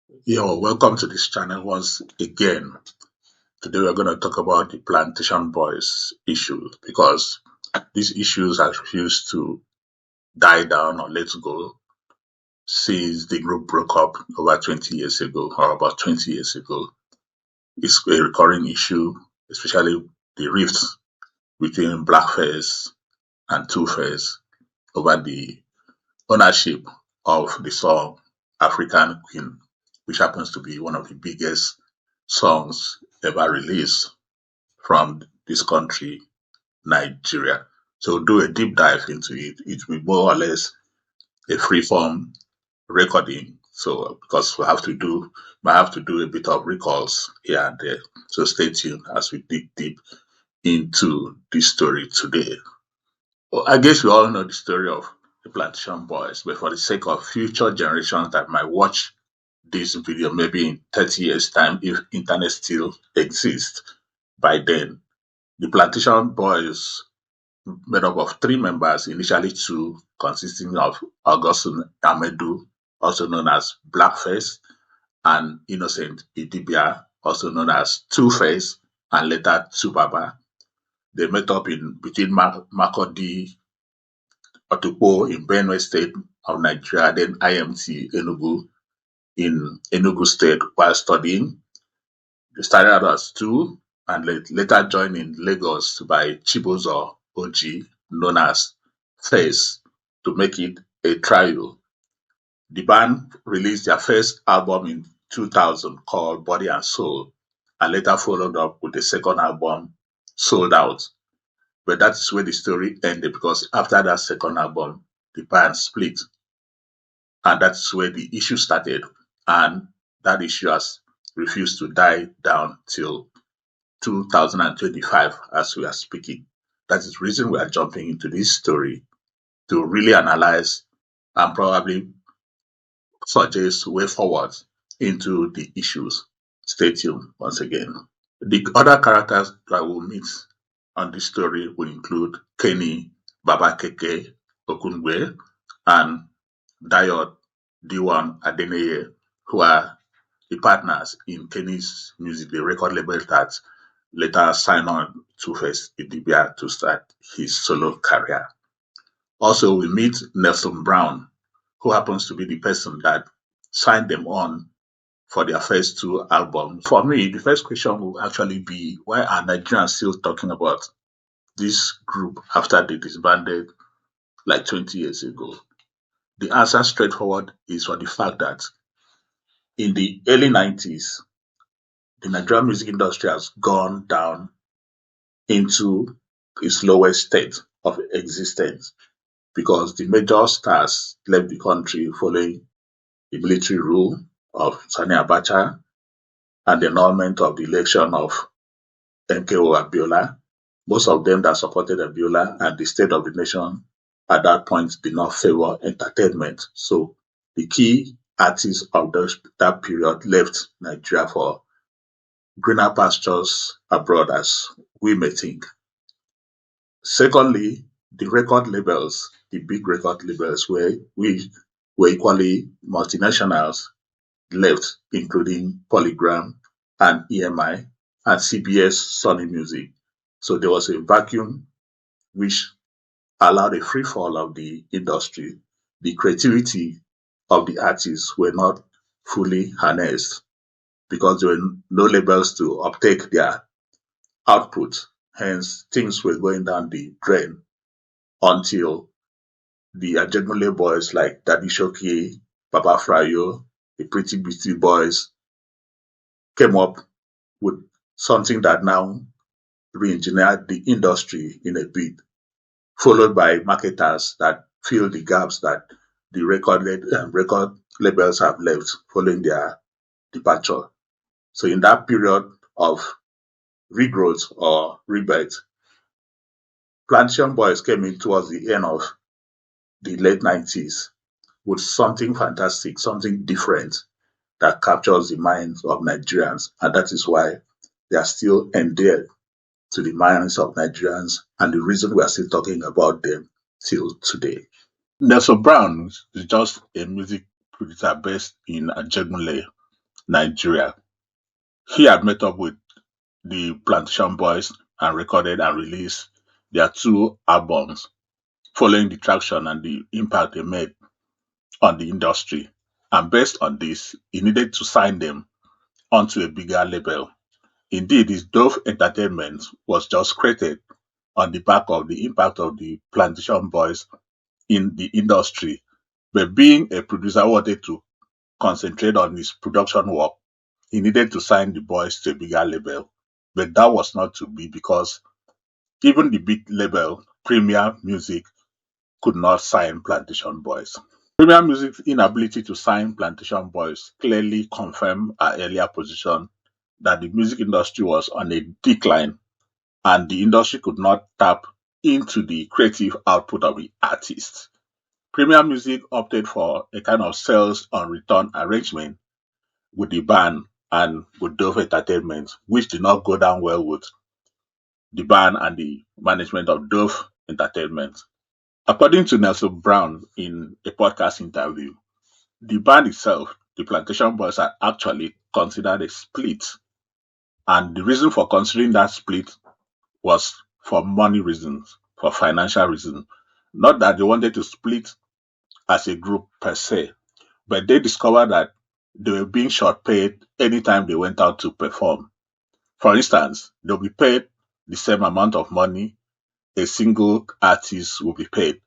Yo, welcome to this channel once again. Today we're going to talk about the Plantation Boys issue because these issues have refused to die down or let go since the group broke up over 20 years ago or about 20 years ago. It's a recurring issue, especially the rifts between Blackface and Tuface over the ownership of the song African Queen, which happens to be one of the biggest songs ever released from this country, Nigeria. So do a deep dive into it. It will be more or less a free form recording. So because might have to do a bit of recalls here and there. So stay tuned as we dig deep into this story today. Well, I guess we all know the story of the Plantation Boys, but for the sake of future generations that might watch this video maybe in 30 years' time, if internet still exists by then, the Plantation Boys made up of three members, initially two, consisting of Augustine Ahmedu, also known as Blackface, and Innocent Idibia, also known as Two-Face, and later Tubaba. They met up in between Makurdi Otukpo in Benue State of Nigeria, then IMT Enugu in Enugu State while studying. They started out as two and later joined in Lagos by Chibuzor Orji, known as Faze, to make it a trio. The band released their first album in 2000 called Body and Soul, and later followed up with the second album, Sold Out. But that's where the story ended because after that second album, the band split, and that's where the issue started. And that issue has refused to die down till 2025 as we are speaking. That is the reason we are jumping into this story to really analyze and probably suggest way forward into the issues. Stay tuned once again. The other characters that we'll meet on this story will include Kenny Babakeke Okungwe and Dayot Diwan Adeneye, who are the partners in Kenny's music, the record label that later signed on to Face Idibia to start his solo career. Also, we meet Nelson Brown, who happens to be the person that signed them on for their first two albums. For me, the first question will actually be why are Nigerians still talking about this group after they disbanded like 20 years ago? The answer, straightforward, is for the fact that in the early 90s, the Nigerian music industry has gone down into its lowest state of existence because the major stars left the country following the military rule of Sani Abacha and the annulment of the election of MKO Abiola. Most of them that supported Abiola and the state of the nation at that point did not favor entertainment. So the key artists of that period left Nigeria for greener pastures abroad, as we may think. Secondly, the record labels, the big record labels were equally multinationals left, including Polygram and EMI and CBS Sony Music. So there was a vacuum which allowed a free fall of the industry. The creativity of the artists were not fully harnessed because there were no labels to uptake their output. Hence, things were going down the drain until the Ajegunle boys like Daddy Shoki, Baba Frayo, the Pretty Beastie Boys came up with something that now re-engineered the industry in a bit, followed by marketers that fill the gaps that the record labels have left following their departure. So in that period of regrowth or rebirth, Plantation Boys came in towards the end of the late 90s with something fantastic, something different that captures the minds of Nigerians. And that is why they are still endeared to the minds of Nigerians and the reason we are still talking about them till today. Nelson Brown is just a music producer based in Ajegunle. Nigeria. He had met up with the Plantation Boys and recorded and released their two albums following the traction and the impact they made on the industry. And based on this, he needed to sign them onto a bigger label. Indeed, his Dove Entertainment was just created on the back of the impact of the Plantation Boys in the industry. But being a producer who wanted to concentrate on his production work, he needed to sign the boys to a bigger label. But that was not to be because even the big label, Premier Music, could not sign Plantation Boys. Premier Music's inability to sign Plantation Boys clearly confirmed our earlier position that the music industry was on a decline and the industry could not tap into the creative output of the artists. Premier Music opted for a kind of sales on return arrangement with the band and with Dove Entertainment, which did not go down well with the band and the management of Dove Entertainment. According to Nelson Brown in a podcast interview, the band itself, the Plantation Boys, had actually considered a split. And the reason for considering that split was for money reasons, for financial reasons. Not that they wanted to split as a group per se, but they discovered that they were being short paid anytime they went out to perform. For instance, they'll be paid the same amount of money a single artist will be paid.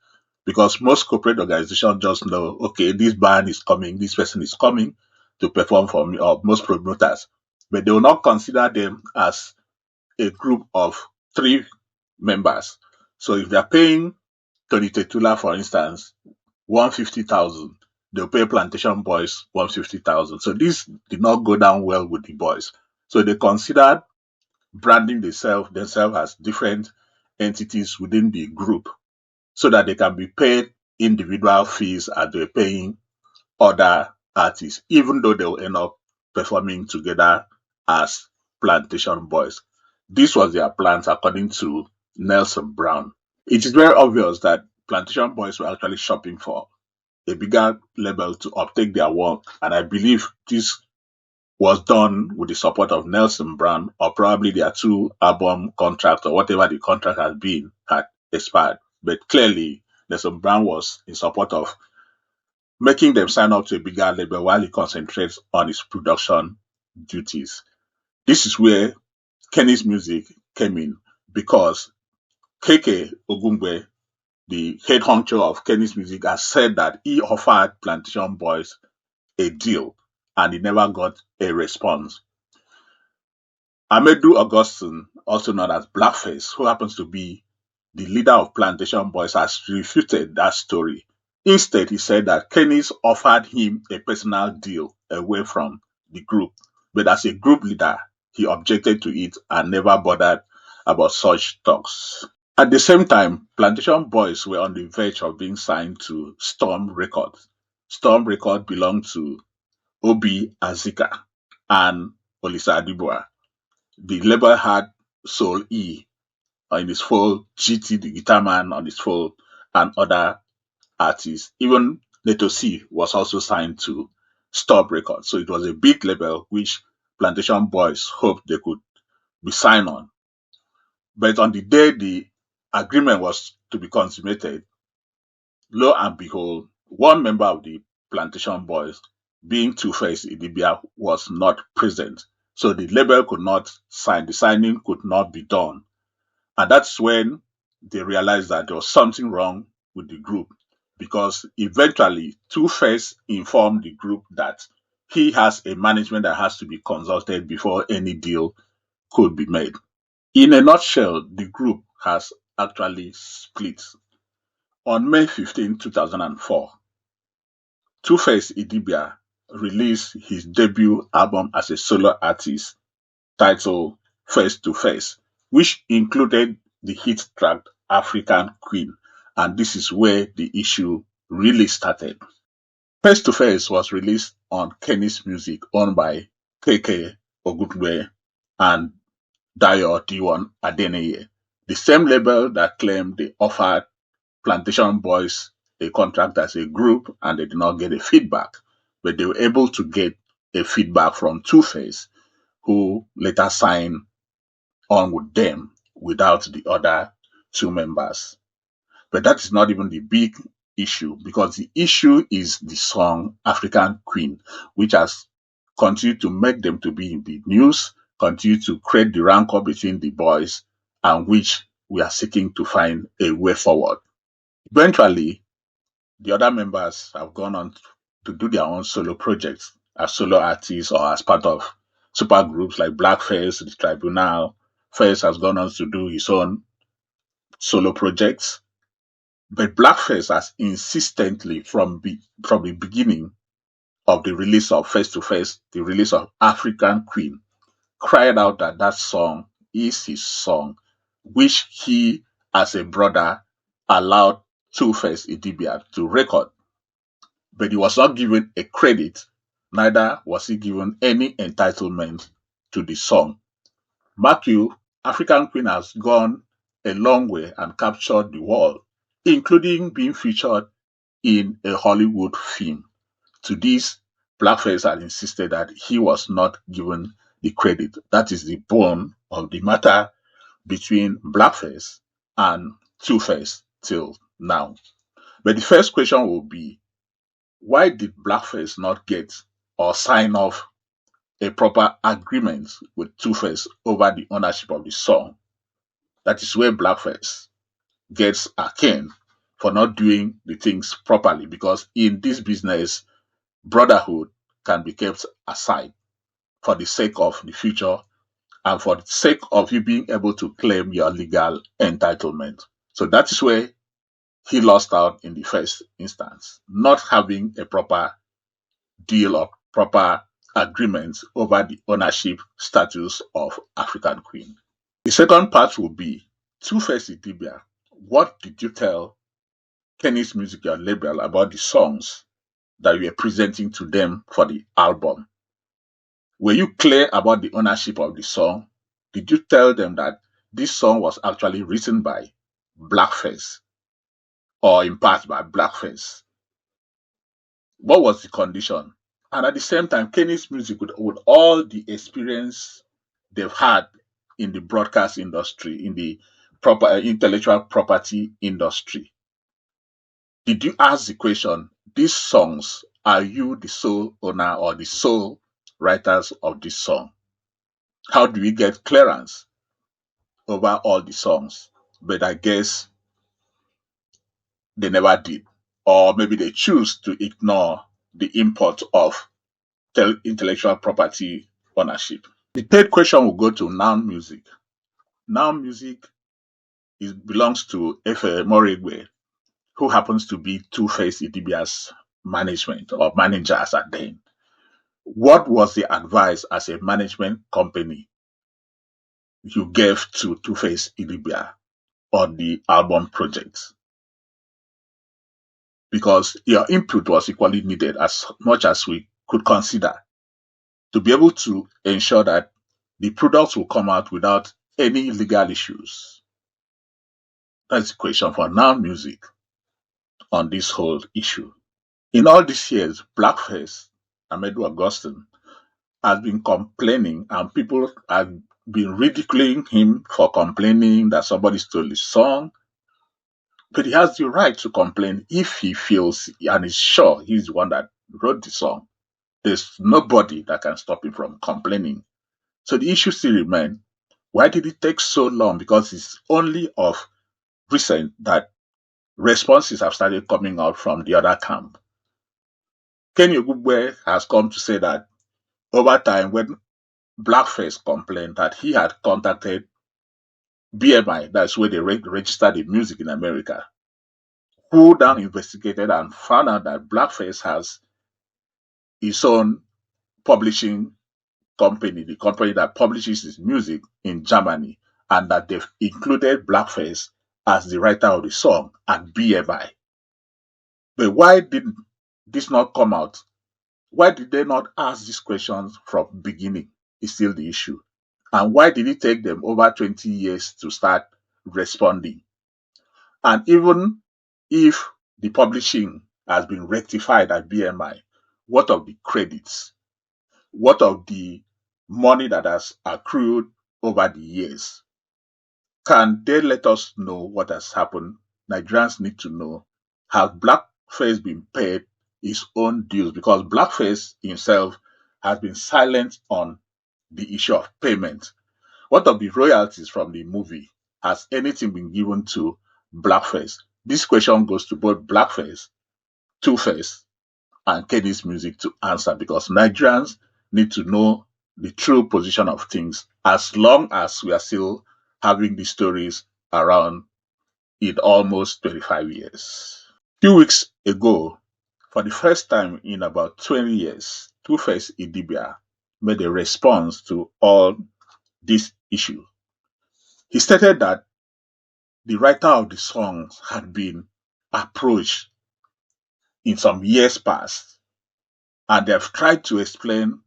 Because most corporate organizations just know, okay, this band is coming, this person is coming to perform for me, or most promoters. But they will not consider them as a group of three members. So if they're paying Tony Tetula, for instance, 150,000, they'll pay Plantation Boys 150,000. So this did not go down well with the boys. So they considered branding themselves as different entities within the group so that they can be paid individual fees as they're paying other artists, even though they'll end up performing together as Plantation Boys. This was their plans according to Nelson Brown. It is very obvious that Plantation Boys were actually shopping for a bigger label to uptake their work, and I believe this was done with the support of Nelson Brown, or probably their two album contract or whatever the contract has been had expired. But clearly, Nelson Brown was in support of making them sign up to a bigger label while he concentrates on his production duties. This is where Kenny's music came in because KK Ogungbe, the head honcho of Kenny's music, has said that he offered Plantation Boys a deal and he never got a response. Ahmedu Augustine, also known as Blackface, who happens to be the leader of Plantation Boys, has refuted that story. Instead, he said that Kenny's offered him a personal deal away from the group, but as a group leader, he objected to it and never bothered about such talks. At the same time, Plantation Boys were on the verge of being signed to Storm Records. Storm Records belonged to Obi Azika and Olisa Adibua. The label had Soul E in his fold, GT the guitar man on his fold, and other artists. Even Neto C was also signed to Stop Records. So it was a big label which Plantation Boys hoped they could be signed on. But on the day the agreement was to be consummated, lo and behold, one member of the Plantation Boys, being Tuface Idibia, was not present. So the label could not sign, the signing could not be done. And that's when they realized that there was something wrong with the group because eventually Two-Face informed the group that he has a management that has to be consulted before any deal could be made. In a nutshell, the group has actually split. On May 15, 2004, Two-Face Idibia released his debut album as a solo artist titled Face to Face, which included the hit track African Queen, and this is where the issue really started. Face to Face was released on Kenny's Music, owned by KK Ogutwe and Dayo D1 Adeneye, the same label that claimed they offered Plantation Boys a contract as a group and they did not get a feedback, but they were able to get a feedback from Tuface, who later signed on with them without the other two members. But that is not even the big issue, because the issue is the song African Queen, which has continued to make them to be in the news, continue to create the rancor between the boys, and which we are seeking to find a way forward. Eventually, the other members have gone on to do their own solo projects as solo artists or as part of super groups like Blackface, the Tribunal. Faze has gone on to do his own solo projects. But Blackface has insistently, from the beginning of the release of Face to Face, the release of African Queen, cried out that that song is his song, which he, as a brother, allowed Two-Face Idibia to record. But he was not given a credit, neither was he given any entitlement to the song. Mark you, African Queen has gone a long way and captured the world, including being featured in a Hollywood film. To this, Blackface had insisted that he was not given the credit. That is the bone of the matter between Blackface and Two-Face till now. But the first question will be, why did Blackface not get or sign off a proper agreement with Two-Face over the ownership of the song? That is where Blackface gets a cane for not doing the things properly, because in this business, brotherhood can be kept aside for the sake of the future and for the sake of you being able to claim your legal entitlement. So that is where he lost out in the first instance, not having a proper deal or proper agreement over the ownership status of African Queen. The second part will be Two-Face Idibia. What did you tell Kenny's Music, your label, about the songs that you were presenting to them for the album? Were you clear about the ownership of the song? Did you tell them that this song was actually written by Blackface or in part by Blackface? What was the condition? And at the same time, Kenny's Music, with all the experience they've had in the broadcast industry, in the proper intellectual property industry, did you ask the question, these songs, are you the sole owner or the sole writers of this song? How do we get clearance over all the songs? But I guess they never did. Or maybe they choose to ignore the import of intellectual property ownership. The third question will go to Now Music. Now Music belongs to Efe Moregbe, who happens to be Two-Face Idibia's management or managers at then. What was the advice as a management company you gave to Two-Face Idibia on the album project? Because your input was equally needed as much as we could consider to be able to ensure that the products will come out without any legal issues. That's the question for Now Music on this whole issue. In all these years, Blackface, Ahmedu Augustine, has been complaining, and people have been ridiculing him for complaining that somebody stole his song. But he has the right to complain if he feels and is sure he's the one that wrote the song. There's nobody that can stop him from complaining. So the issue still remains. Why did it take so long? Because it's only of recent that responses have started coming out from the other camp. Kenny Ogugbe has come to say that over time, when Blackface complained that he had contacted BMI, that's where they registered the music in America, who then investigated and found out that Blackface has his own publishing company, the company that publishes his music in Germany, and that they've included Blackface as the writer of the song at BMI. But why did this not come out? Why did they not ask these questions from beginning? Is still the issue. And why did it take them over 20 years to start responding? And even if the publishing has been rectified at BMI, what of the credits? what of the money that has accrued over the years? Can they let us know what has happened? Nigerians need to know. Has Blackface been paid his own dues? Because Blackface himself has been silent on the issue of payment. What of the royalties from the movie? Has anything been given to Blackface? This question goes to both Blackface, Tuface, and Kenny's Music to answer, because Nigerians need to know the true position of things as long as we are still having these stories around in almost 25 years. A few weeks ago, for the first time in about 20 years, Two-Face Idibia made a response to all this issue. He stated that the writer of the songs had been approached in some years past, and they've tried to explain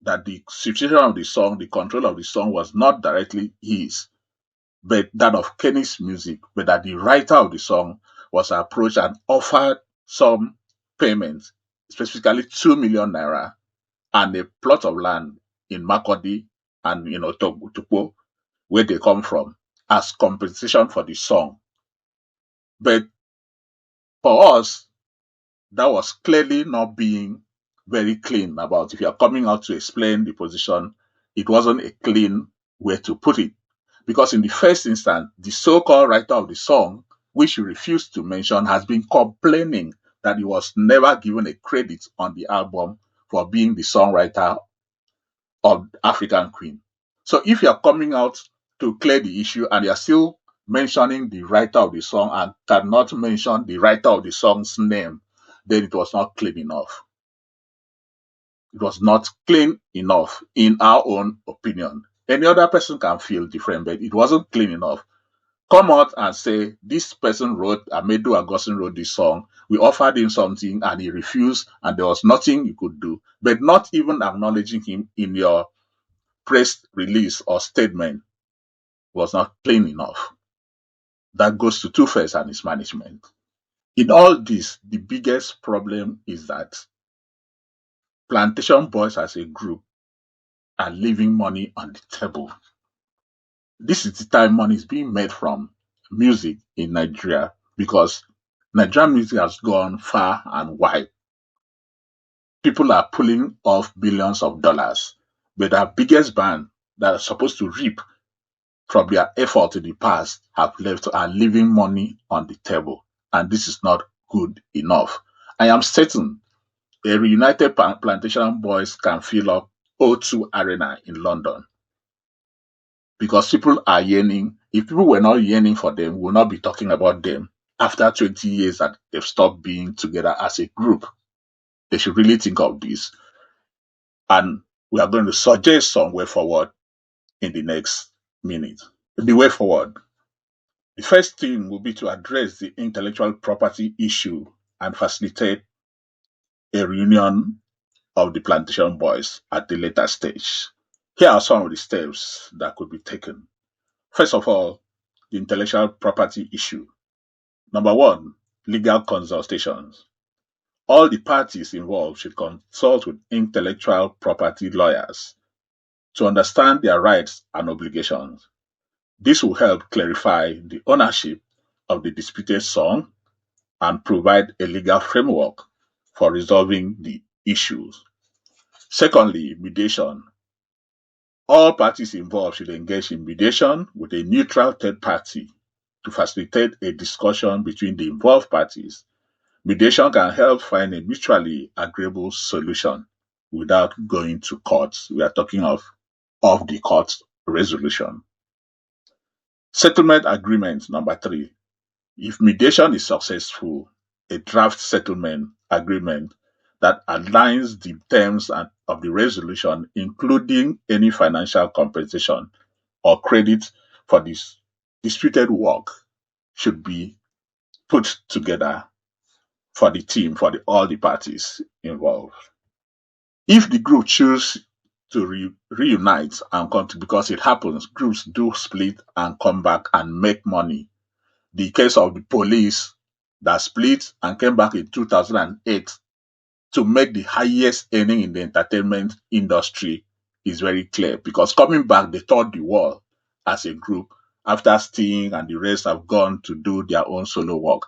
that the situation of the song, the control of the song was not directly his, but that of Kenny's Music, but that the writer of the song was approached and offered some payment, specifically 2 million naira and a plot of land in Makodi and Otogutupo, where they come from, as compensation for the song. But for us, that was clearly not being very clean about. If you are coming out to explain the position, it wasn't a clean way to put it. Because in the first instance, the so-called writer of the song, which he refused to mention, has been complaining that he was never given a credit on the album for being the songwriter of African Queen. So if you are coming out to clear the issue and you are still mentioning the writer of the song and cannot mention the writer of the song's name, then it was not clean enough. It was not clean enough in our own opinion. Any other person can feel different, but it wasn't clean enough. Come out and say, this person wrote, Ahmedu Augustine wrote this song, we offered him something and he refused and there was nothing you could do. But not even acknowledging him in your press release or statement was not clean enough. That goes to Two-Face and his management. In all this, the biggest problem is that Plantation Boys as a group are leaving money on the table. This is the time money is being made from music in Nigeria, because Nigerian music has gone far and wide. People are pulling off billions of dollars, but our biggest band that are supposed to reap from their effort in the past are leaving money on the table, and this is not good enough. I am certain a reunited Plantation Boys can fill up O2 Arena in London, because people are yearning. If people were not yearning for them, we will not be talking about them after 20 years that they've stopped being together as a group. They should really think of this, and we are going to suggest some way forward in the next minute. The way forward. The first thing will be to address the intellectual property issue and facilitate a reunion of the Plantation Boys at the later stage. Here are some of the steps that could be taken. First of all, the intellectual property issue. Number one, legal consultations. All the parties involved should consult with intellectual property lawyers to understand their rights and obligations. This will help clarify the ownership of the disputed song and provide a legal framework for resolving the issues. Secondly, mediation. All parties involved should engage in mediation with a neutral third party to facilitate a discussion between the involved parties. Mediation can help find a mutually agreeable solution without going to court. We are talking of the court resolution. Settlement agreement, number three. If mediation is successful, a draft settlement agreement that aligns the terms of the resolution, including any financial compensation or credit for this disputed work, should be put together for the team, for all the parties involved. If the group choose to reunite and come to, because it happens, groups do split and come back and make money. The case of the police that split and came back in 2008 to make the highest earning in the entertainment industry is very clear, because coming back, they toured the world as a group after Sting and the rest have gone to do their own solo work.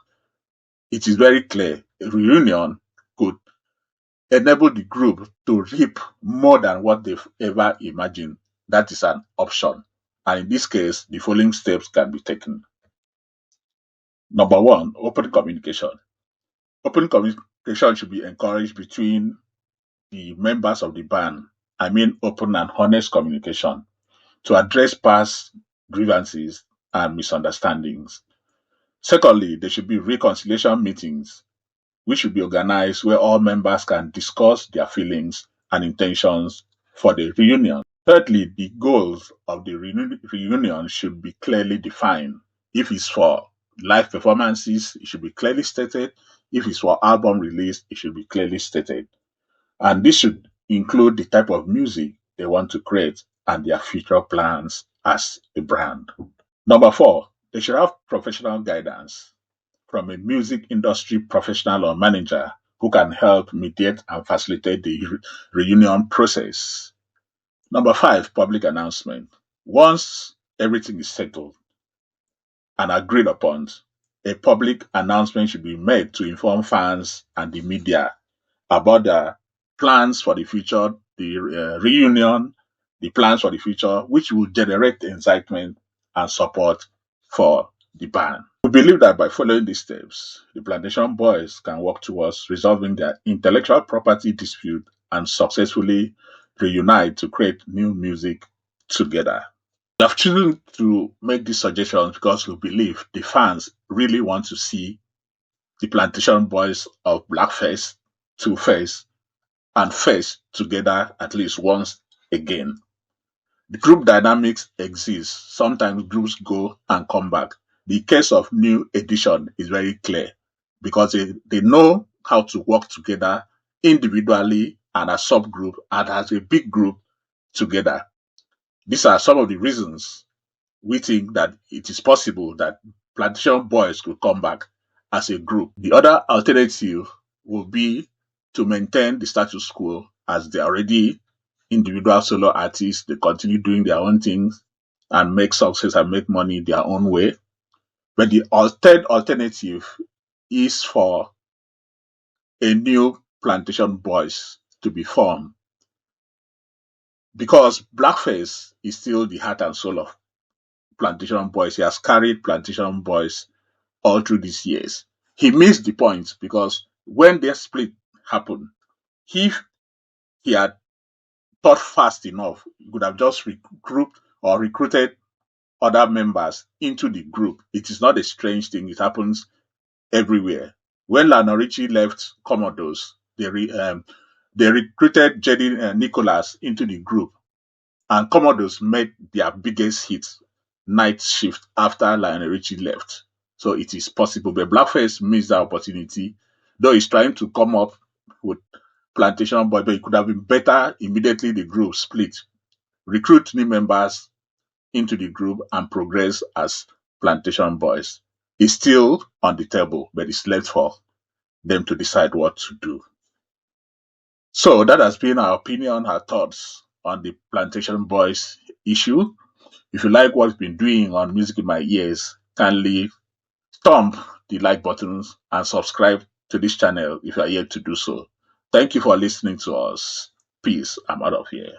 It is very clear a reunion could enable the group to reap more than what they've ever imagined. That is an option. And in this case, the following steps can be taken. Number one, open communication. Open communication should be encouraged between the members of the band. I mean, open and honest communication to address past grievances and misunderstandings. Secondly, there should be reconciliation meetings, which should be organized where all members can discuss their feelings and intentions for the reunion. Thirdly, the goals of the reunion should be clearly defined. If it's for live performances, it should be clearly stated. If it's for album release, it should be clearly stated. And this should include the type of music they want to create and their future plans as a brand. Number four, they should have professional guidance from a music industry professional or manager who can help mediate and facilitate the reunion process. Number five, public announcement. Once everything is settled and agreed upon, a public announcement should be made to inform fans and the media about the plans for the future, the reunion, the plans for the future, which will generate excitement and support for the band. We believe that by following these steps, the Plantation Boys can work towards resolving their intellectual property dispute and successfully reunite to create new music together. We have chosen to make these suggestions because we believe the fans really want to see the Plantation Boys of Blackface, Tuface, and Faze together at least once again. The group dynamics exist. Sometimes groups go and come back. The case of New Edition is very clear because they know how to work together individually and as subgroup and as a big group together. These are some of the reasons we think that it is possible that Plantation Boys could come back as a group. The other alternative will be to maintain the status quo as they are already individual solo artists. They continue doing their own things and make success and make money their own way. But the third alternative is for a new Plantation Boys to be formed, because Blackface is still the heart and soul of Plantation Boys. He has carried Plantation Boys all through these years. He missed the point because when their split happened, if he had thought fast enough, he could have just regrouped or recruited other members into the group. It is not a strange thing. It happens everywhere. When Lionel Richie left Commodores, they recruited Jedi Nicholas into the group, and Commodores made their biggest hit, Night Shift, after Lionel Richie left. So it is possible. But Blackface missed that opportunity, though he's trying to come up with Plantation Boy, but it could have been better immediately the group split. Recruit new members into the group and progress as Plantation Boys. It's still on the table, but it's left for them to decide what to do. So that has been our opinion, our thoughts on the Plantation Boys issue. If you like what we've been doing on Music in My Ears, kindly thumb the like buttons and subscribe to this channel if you are yet to do so. Thank you for listening to us. Peace. I'm out of here.